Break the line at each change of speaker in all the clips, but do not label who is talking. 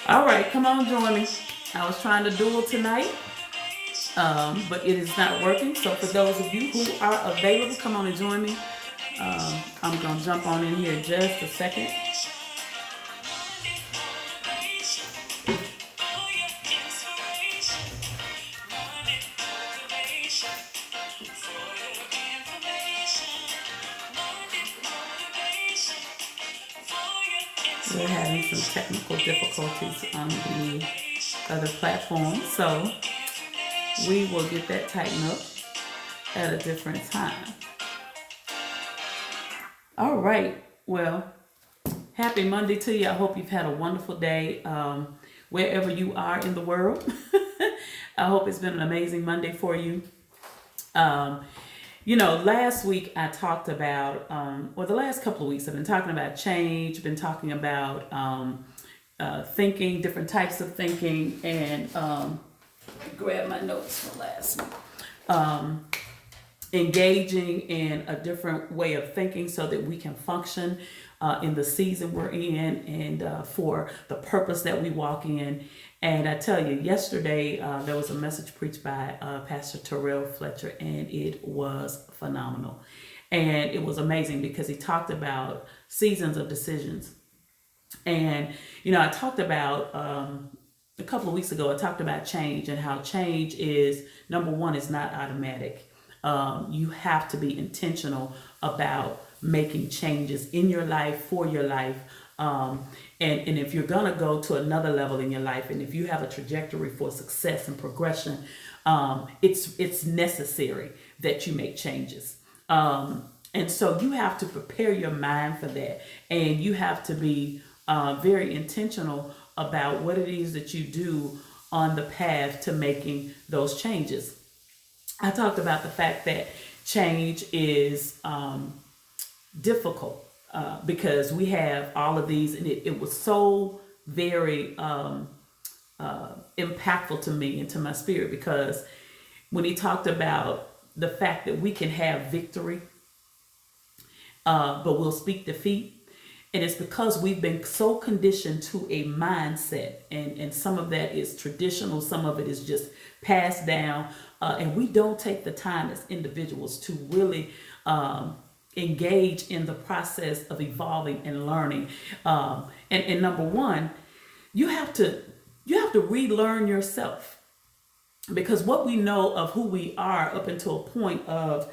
All right, come on, join me. I was trying to duel tonight, but it is not working. So for those of you who are available, come on and join me. I'm gonna jump on in here just a second. We're having some technical difficulties on the other platform, so we will get that tightened up at a different time. All right. Well, happy Monday to you. I hope you've had a wonderful day wherever you are in the world. I hope it's been an amazing Monday for you. Um, last week I talked about, or the last couple of weeks, I've been talking about change, been talking about thinking, different types of thinking, and grab my notes from last week. Engaging in a different way of thinking so that we can function in the season we're in and for the purpose that we walk in. And I tell you, yesterday there was a message preached by Pastor Terrell Fletcher, and it was phenomenal. And it was amazing because he talked about seasons of decisions. And, I talked about a couple of weeks ago, I talked about change and how change is, number one, is not automatic. You have to be intentional about making changes in your life, for your life. And if you're going to go to another level in your life, and if you have a trajectory for success and progression, it's necessary that you make changes. And so you have to prepare your mind for that. And you have to be very intentional about what it is that you do on the path to making those changes. I talked about the fact that change is difficult because we have all of these, and it was so very impactful to me and to my spirit because when he talked about the fact that we can have victory, but we'll speak defeat. And it's because we've been so conditioned to a mindset, and some of that is traditional, some of it is just passed down, and we don't take the time as individuals to really engage in the process of evolving and learning. And number one, you have to relearn yourself because what we know of who we are up until a point of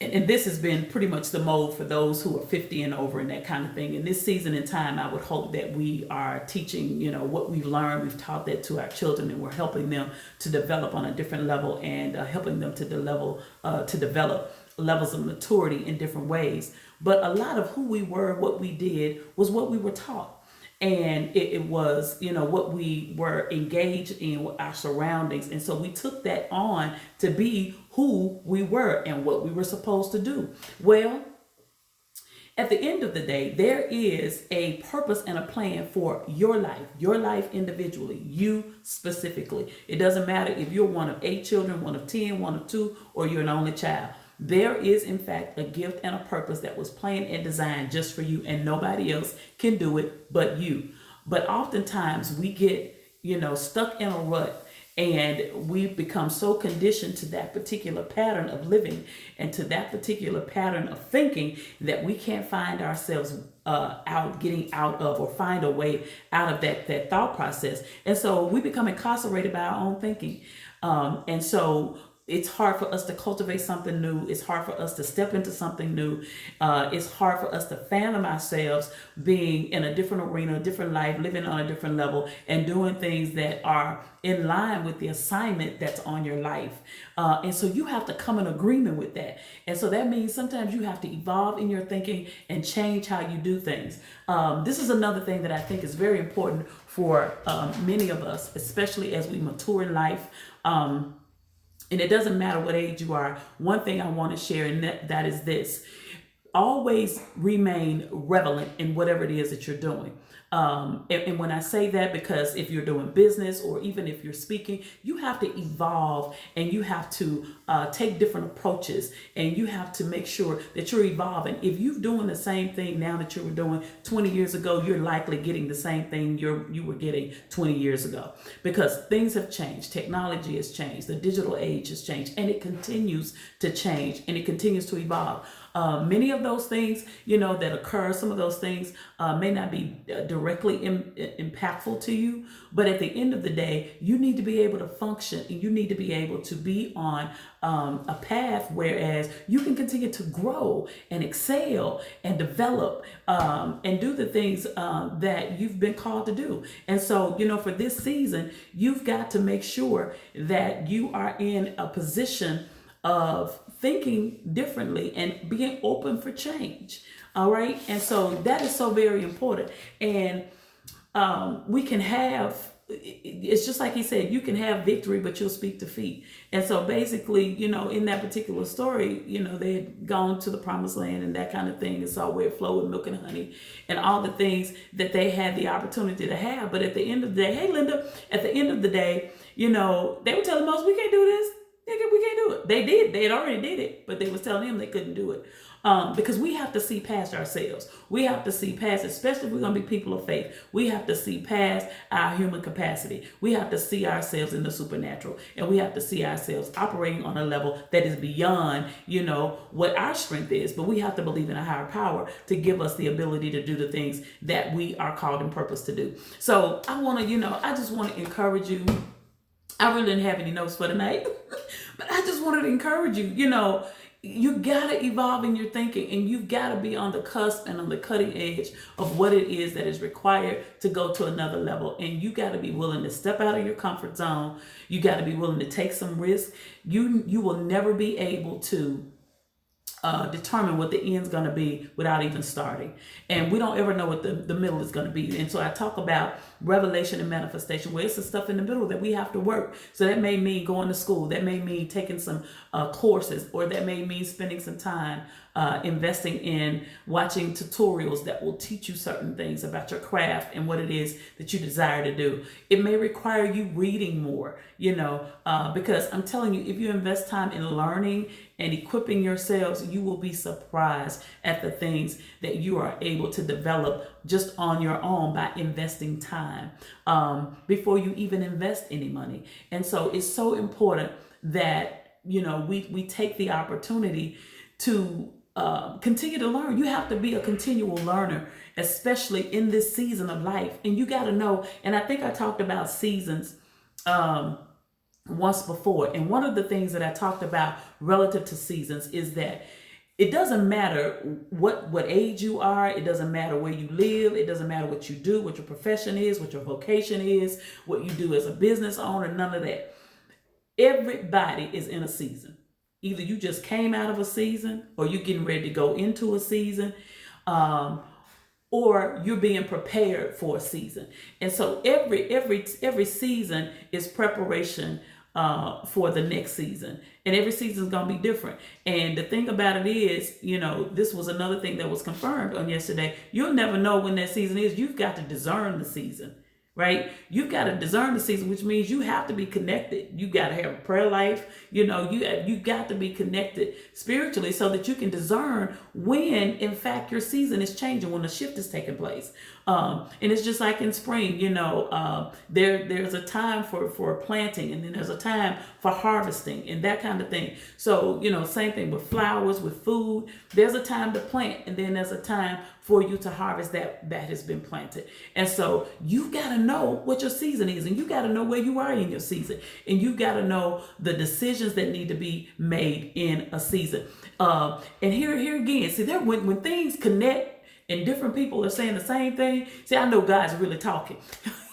and this has been pretty much the mode for those who are 50 and over and that kind of thing. In this season in time, I would hope that we are teaching, what we've learned. We've taught that to our children, and we're helping them to develop on a different level and helping them to develop levels of maturity in different ways. But a lot of who we were, what we did, was what we were taught. And it was, what we were engaged in with our surroundings. And so we took that on to be who we were and what we were supposed to do. Well, at the end of the day, there is a purpose and a plan for your life individually, you specifically. It doesn't matter if you're one of 8 children, one of 10, one of 2, or you're an only child. There is, in fact, a gift and a purpose that was planned and designed just for you, and nobody else can do it but you. But oftentimes we get, stuck in a rut, and we become so conditioned to that particular pattern of living and to that particular pattern of thinking that we can't find ourselves getting out of, or find a way out of that thought process. And so we become incarcerated by our own thinking. And so it's hard for us to cultivate something new. It's hard for us to step into something new. It's hard for us to fathom ourselves being in a different arena, a different life, living on a different level, and doing things that are in line with the assignment that's on your life. And so you have to come in agreement with that. And so that means sometimes you have to evolve in your thinking and change how you do things. This is another thing that I think is very important for many of us, especially as we mature in life. And it doesn't matter what age you are. One thing I want to share, and that is this. Always remain relevant in whatever it is that you're doing. And when I say that, because if you're doing business or even if you're speaking, you have to evolve and you have to take different approaches, and you have to make sure that you're evolving. If you're doing the same thing now that you were doing 20 years ago, you're likely getting the same thing you were getting 20 years ago, because things have changed. Technology has changed. The digital age has changed, and it continues to change and it continues to evolve. Many of those things, that occur, some of those things may not be directly impactful to you, but at the end of the day, you need to be able to function, and you need to be able to be on a path whereas you can continue to grow and excel and develop and do the things that you've been called to do. And so, for this season, you've got to make sure that you are in a position of thinking differently and being open for change. All right. And so that is so very important. And we can have, it's just like he said, you can have victory, but you'll speak defeat. And so basically, in that particular story, they had gone to the promised land and that kind of thing, and saw where it flowed with milk and honey and all the things that they had the opportunity to have. But at the end of the day, hey, Linda, at the end of the day, they were telling Moses, we can't do this. We can't do it. They did. They had already did it, but they was telling him they couldn't do it. Because we have to see past ourselves. We have to see past, especially if we're going to be people of faith, we have to see past our human capacity. We have to see ourselves in the supernatural, and we have to see ourselves operating on a level that is beyond, what our strength is. But we have to believe in a higher power to give us the ability to do the things that we are called and purposed to do. So I want to, I just want to encourage you. I really didn't have any notes for tonight, but I just wanted to encourage you, you gotta evolve in your thinking, and you've got to be on the cusp and on the cutting edge of what it is that is required to go to another level. And you got to be willing to step out of your comfort zone. You got to be willing to take some risk. You will never be able to determine what the end's going to be without even starting. And we don't ever know what the middle is going to be. And so I talk about revelation and manifestation, where it's the stuff in the middle that we have to work. So that may mean going to school. That may mean taking some courses, or that may mean spending some time investing in watching tutorials that will teach you certain things about your craft and what it is that you desire to do. It may require you reading more, because I'm telling you, if you invest time in learning and equipping yourselves, you will be surprised at the things that you are able to develop just on your own by investing time before you even invest any money. And so it's so important that, we take the opportunity to continue to learn. You have to be a continual learner, especially in this season of life. And you got to know, and I think I talked about seasons once before. And one of the things that I talked about relative to seasons is that it doesn't matter what age you are. It doesn't matter where you live. It doesn't matter what you do, what your profession is, what your vocation is, what you do as a business owner, none of that. Everybody is in a season. Either you just came out of a season, or you're getting ready to go into a season, or you're being prepared for a season. And so every season is preparation for the next season, and every season is going to be different. And the thing about it is, this was another thing that was confirmed on yesterday. You'll never know when that season is. You've got to discern the season. Right? You've got to discern the season, which means you have to be connected. You got to have a prayer life. You got to be connected spiritually so that you can discern when, in fact, your season is changing, when a shift is taking place. And it's just like in spring, there's a time for planting, and then there's a time for harvesting and that kind of thing. So, same thing with flowers, with food. There's a time to plant, and then there's a time for you to harvest that has been planted. And so you got to know what your season is, and you got to know where you are in your season, and you got to know the decisions that need to be made in a season. And here again, see, there when things connect and different people are saying the same thing, see, I know God's really talking.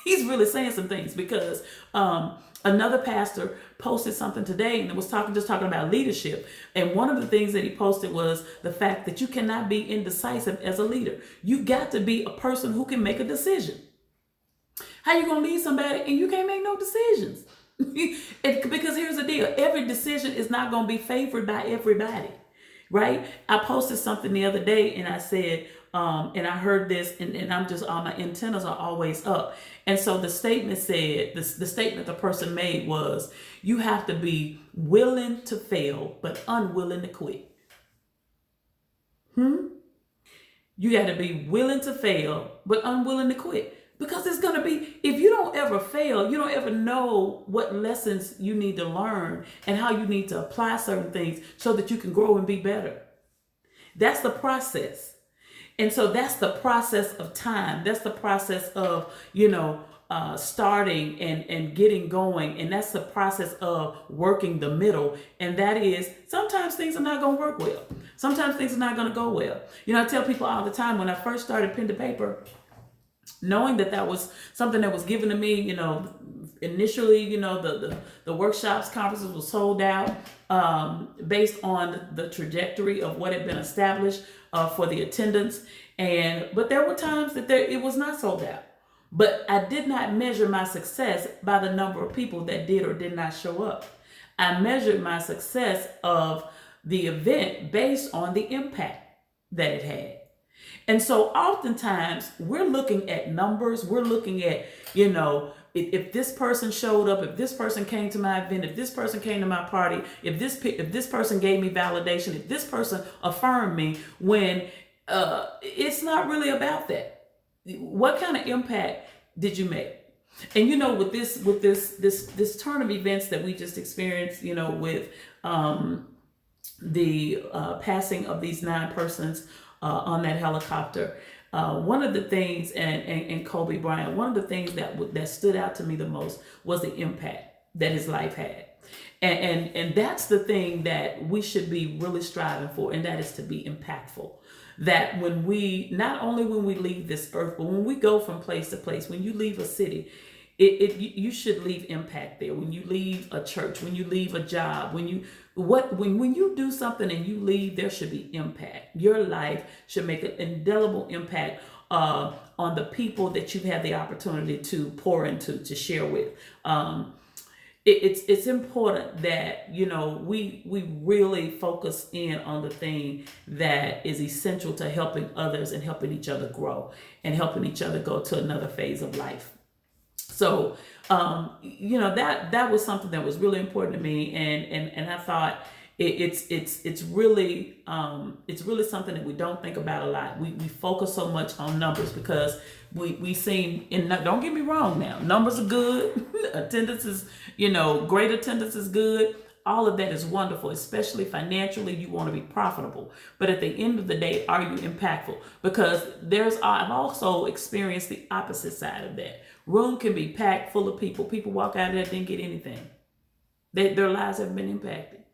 He's really saying some things, because another pastor posted something today, and it was talking about leadership. And one of the things that he posted was the fact that you cannot be indecisive as a leader. You got to be a person who can make a decision. How you going to lead somebody and you can't make no decisions? Because here's the deal. Every decision is not going to be favored by everybody, right? I posted something the other day, and I said, And I heard this, and I'm just, all my antennas are always up. And so the statement said, the statement the person made was, you have to be willing to fail, but unwilling to quit. You got to be willing to fail, but unwilling to quit. Because it's going to be, if you don't ever fail, you don't ever know what lessons you need to learn and how you need to apply certain things so that you can grow and be better. That's the process. And so that's the process of time. That's the process of, starting and getting going. And that's the process of working the middle. And that is, sometimes things are not going to work well. Sometimes things are not going to go well. I tell people all the time, when I first started pen to paper, knowing that was something that was given to me, initially, the workshops, conferences were sold out based on the trajectory of what had been established for the attendance. But there were times that it was not sold out. But I did not measure my success by the number of people that did or did not show up. I measured my success of the event based on the impact that it had. And so oftentimes we're looking at numbers, we're looking at, if this person showed up, if this person came to my event, if this person came to my party, if this person gave me validation, if this person affirmed me, when it's not really about that. What kind of impact did you make? And with this turn of events that we just experienced, with the passing of these 9 persons on that helicopter, one of the things, and Kobe Bryant, one of the things that stood out to me the most was the impact that his life had. And that's the thing that we should be really striving for, and that is to be impactful. That not only when we leave this earth, but when we go from place to place, when you leave a city, you should leave impact there. When you leave a church, when you leave a job, when you do something and you leave, there should be impact. Your life should make an indelible impact on the people that you have the opportunity to pour into, to share with. It's important that we really focus in on the thing that is essential to helping others and helping each other grow and helping each other go to another phase of life. So that was something that was really important to me, and I thought it's really something that we don't think about a lot. We focus so much on numbers because we seem, and don't get me wrong now, numbers are good. Attendance is, great attendance is good. All of that is wonderful, especially financially. You want to be profitable. But at the end of the day, are you impactful? Because I've also experienced the opposite side of that. Room can be packed full of people. People walk out of there, didn't get anything. Their lives have been impacted.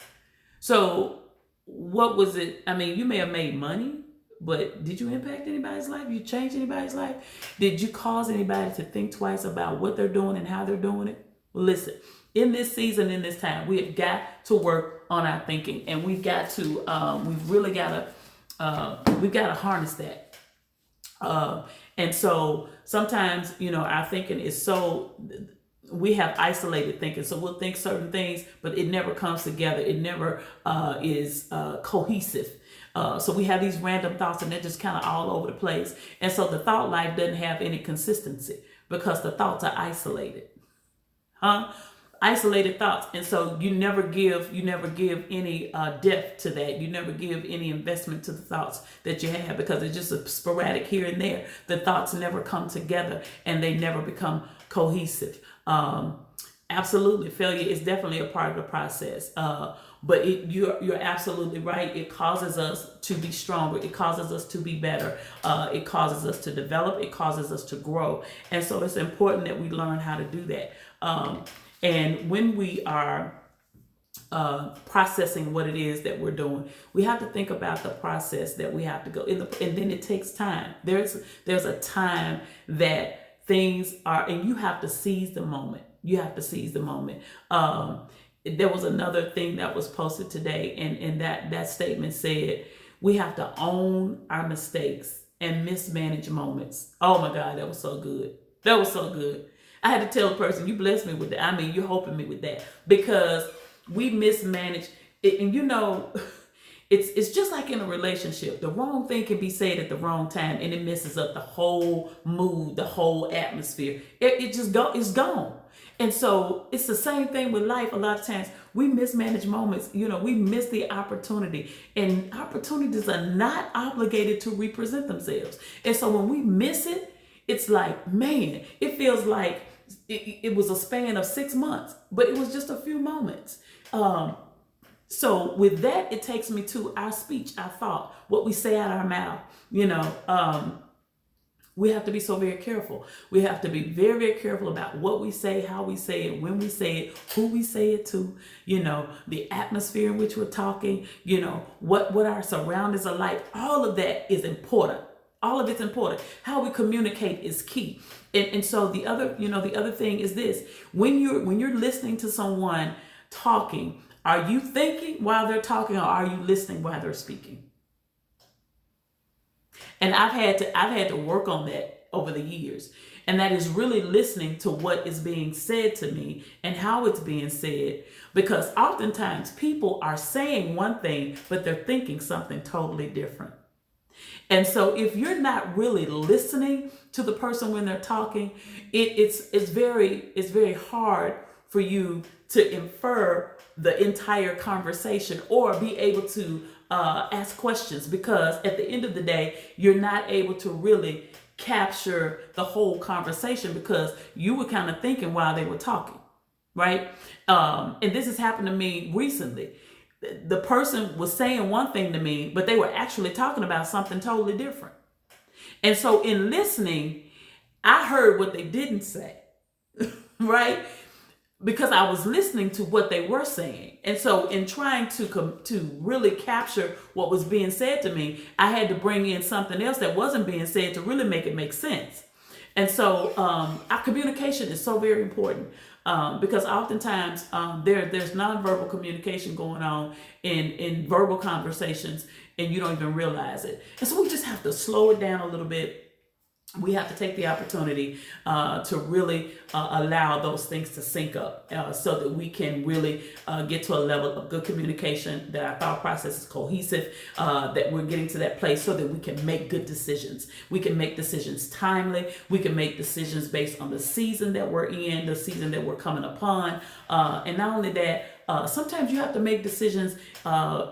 So what was it? I mean, you may have made money, but did you impact anybody's life? You change anybody's life? Did you cause anybody to think twice about what they're doing and how they're doing it? Well, listen, in this season, in this time, we have got to work on our thinking, and we've got to, we've got to harness that. And so sometimes, our thinking is we have isolated thinking. So we'll think certain things, but it never comes together. It never is cohesive. So we have these random thoughts, and they're just kind of all over the place. And so the thought life doesn't have any consistency because the thoughts are isolated. Isolated thoughts. And so you never give any depth to that. You never give any investment to the thoughts that you have because it's just a sporadic here and there. The thoughts never come together and they never become cohesive. Absolutely, failure is definitely a part of the process. But you're absolutely right. It causes us to be stronger. It causes us to be better. It causes us to develop. It causes us to grow. And so it's important that we learn how to do that. And when we are processing what it is that we're doing, we have to think about the process that we have to go in, and then it takes time. There's a time that things are, and you have to seize the moment. You have to seize the moment. There was another thing that was posted today, and that statement said, we have to own our mistakes and mismanage moments. Oh my God, that was so good. That was so good. I had to tell a person, you blessed me with that. I mean, you're helping me with that because we mismanage it. And It's just like in a relationship. The wrong thing can be said at the wrong time, and it messes up the whole mood, the whole atmosphere. It's gone. And so it's the same thing with life. A lot of times we mismanage moments. We miss the opportunity, and opportunities are not obligated to represent themselves. And so when we miss it, it's like, man, it feels like it was a span of 6 months, but it was just a few moments. So with that, it takes me to our speech, our thought, what we say out our mouth. We have to be so very careful. We have to be very, very careful about what we say, how we say it, when we say it, who we say it to, the atmosphere in which we're talking, what our surroundings are like. All of that is important. All of it's important. How we communicate is key. And so the other thing is this: when you're listening to someone talking, are you thinking while they're talking, or are you listening while they're speaking? And I've had to work on that over the years. And that is really listening to what is being said to me and how it's being said. Because oftentimes people are saying one thing, but they're thinking something totally different. And so if you're not really listening to the person when they're talking, it's very hard for you to infer the entire conversation or be able to ask questions, because at the end of the day, you're not able to really capture the whole conversation because you were kind of thinking while they were talking, right? And this has happened to me recently. The person was saying one thing to me, but they were actually talking about something totally different. And so in listening, I heard what they didn't say, right? Because I was listening to what they were saying. And so in trying to really capture what was being said to me, I had to bring in something else that wasn't being said to really make it make sense. And so our communication is so very important, because oftentimes there's nonverbal communication going on in verbal conversations, and you don't even realize it. And so we just have to slow it down a little bit. We have to take the opportunity to really allow those things to sync up, so that we can really get to a level of good communication, that our thought process is cohesive, that we're getting to that place so that we can make good decisions. We can make decisions timely. We can make decisions based on the season that we're in, the season that we're coming upon. And not only that, sometimes you have to make decisions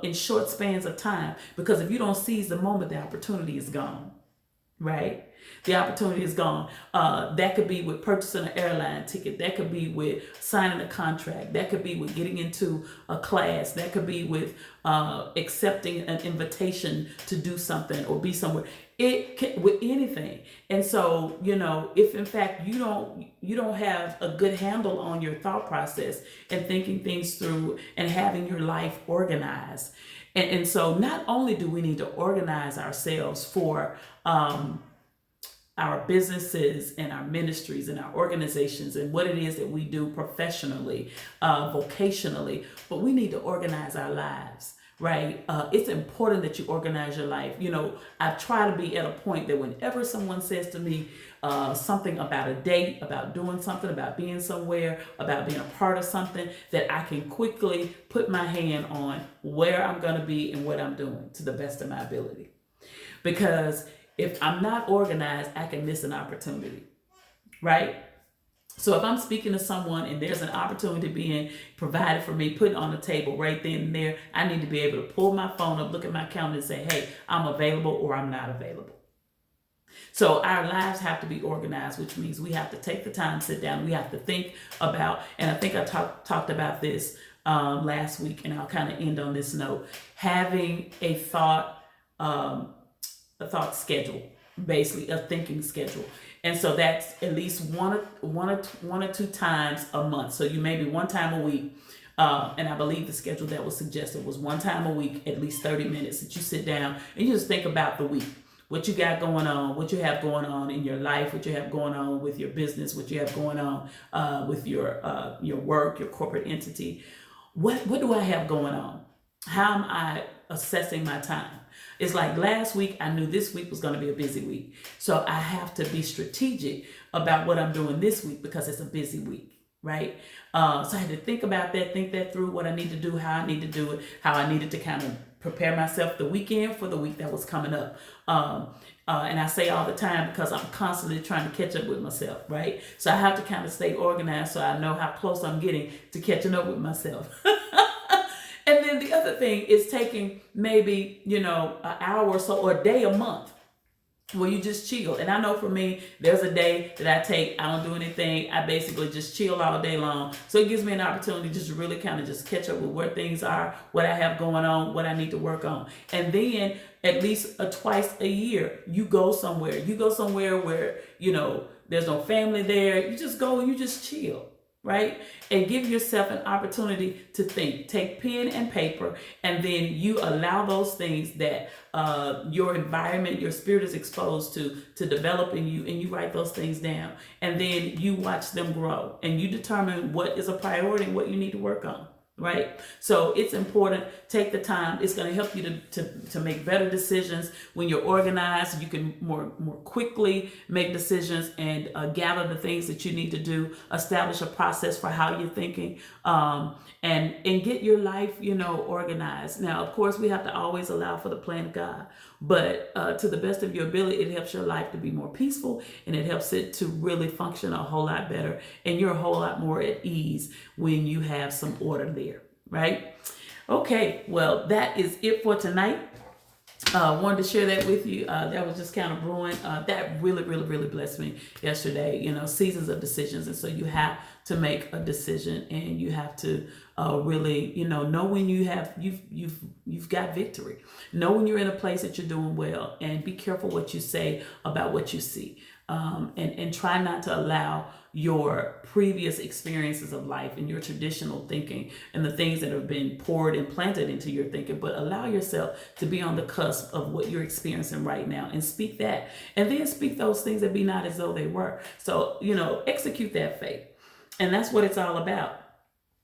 in short spans of time, because if you don't seize the moment, the opportunity is gone, right? The opportunity is gone. That could be with purchasing an airline ticket. That could be with signing a contract. That could be with getting into a class. That could be with accepting an invitation to do something or be somewhere. It can, with anything. And so, if in fact you don't have a good handle on your thought process and thinking things through and having your life organized. And so not only do we need to organize ourselves for our businesses and our ministries and our organizations and what it is that we do professionally, vocationally, but we need to organize our lives, right? It's important that you organize your life. I try to be at a point that whenever someone says to me something about a date, about doing something, about being somewhere, about being a part of something, that I can quickly put my hand on where I'm going to be and what I'm doing to the best of my ability. Because if I'm not organized, I can miss an opportunity, right? So if I'm speaking to someone and there's an opportunity being provided for me, put on the table right then and there, I need to be able to pull my phone up, look at my calendar and say, hey, I'm available or I'm not available. So our lives have to be organized, which means we have to take the time, sit down. We have to think about, and I think I talked about this last week, and I'll kind of end on this note, having a thought schedule, basically a thinking schedule. And so that's at least one or two times a month. So you maybe one time a week. And I believe the schedule that was suggested was one time a week, at least 30 minutes that you sit down and you just think about the week, what you got going on, what you have going on in your life, what you have going on with your business, what you have going on with your work, your corporate entity. What do I have going on? How am I assessing my time? It's like last week, I knew this week was going to be a busy week. So I have to be strategic about what I'm doing this week because it's a busy week, right? So I had to think about that, think that through, what I need to do, how I need to do it, how I needed to kind of prepare myself the weekend for the week that was coming up. And I say all the time because I'm constantly trying to catch up with myself, right? So I have to kind of stay organized so I know how close I'm getting to catching up with myself. And then the other thing is taking maybe, an hour or so or a day a month where you just chill. And I know for me, there's a day that I take, I don't do anything. I basically just chill all day long. So it gives me an opportunity just to really kind of just catch up with where things are, what I have going on, what I need to work on. And then at least twice a year, you go somewhere. You go somewhere where, there's no family there. You just go and you just chill. Right? And give yourself an opportunity to think. Take pen and paper, and then you allow those things that your environment, your spirit is exposed to develop in you, and you write those things down. And then you watch them grow, and you determine what is a priority and what you need to work on. Right? So it's important. Take the time. It's going to help you to make better decisions. When you're organized, you can more quickly make decisions and gather the things that you need to do. Establish a process for how you're thinking, and get your life, organized. Now, of course, we have to always allow for the plan of God, but to the best of your ability, it helps your life to be more peaceful, and it helps it to really function a whole lot better. And you're a whole lot more at ease when you have some order there. Right? Okay, well, that is it for tonight. Wanted to share that with you. That was just kind of brewing. That really, really, really blessed me yesterday. Seasons of decisions, and so you have to make a decision, and you have to really, know when you've got victory. Know when you're in a place that you're doing well, and be careful what you say about what you see. And try not to allow your previous experiences of life and your traditional thinking and the things that have been poured and planted into your thinking, but allow yourself to be on the cusp of what you're experiencing right now, and speak that, and then speak those things that be not as though they were. So, execute that faith. And that's what it's all about.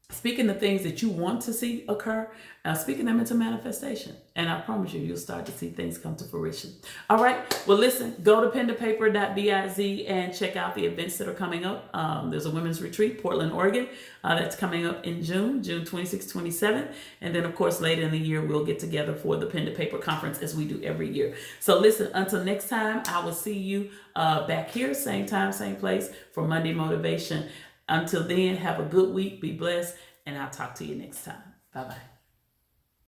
Speaking the things that you want to see occur, speaking them into manifestation. And I promise you'll start to see things come to fruition. All right. Well, listen, go to pentopaper.biz and check out the events that are coming up. There's a women's retreat, Portland, Oregon, that's coming up in June 26th, 27th. And then, of course, later in the year, we'll get together for the Pen to Paper Conference as we do every year. So listen, until next time, I will see you back here, same time, same place for Monday Motivation. Until then, have a good week, be blessed, and I'll talk to you next time. Bye-bye.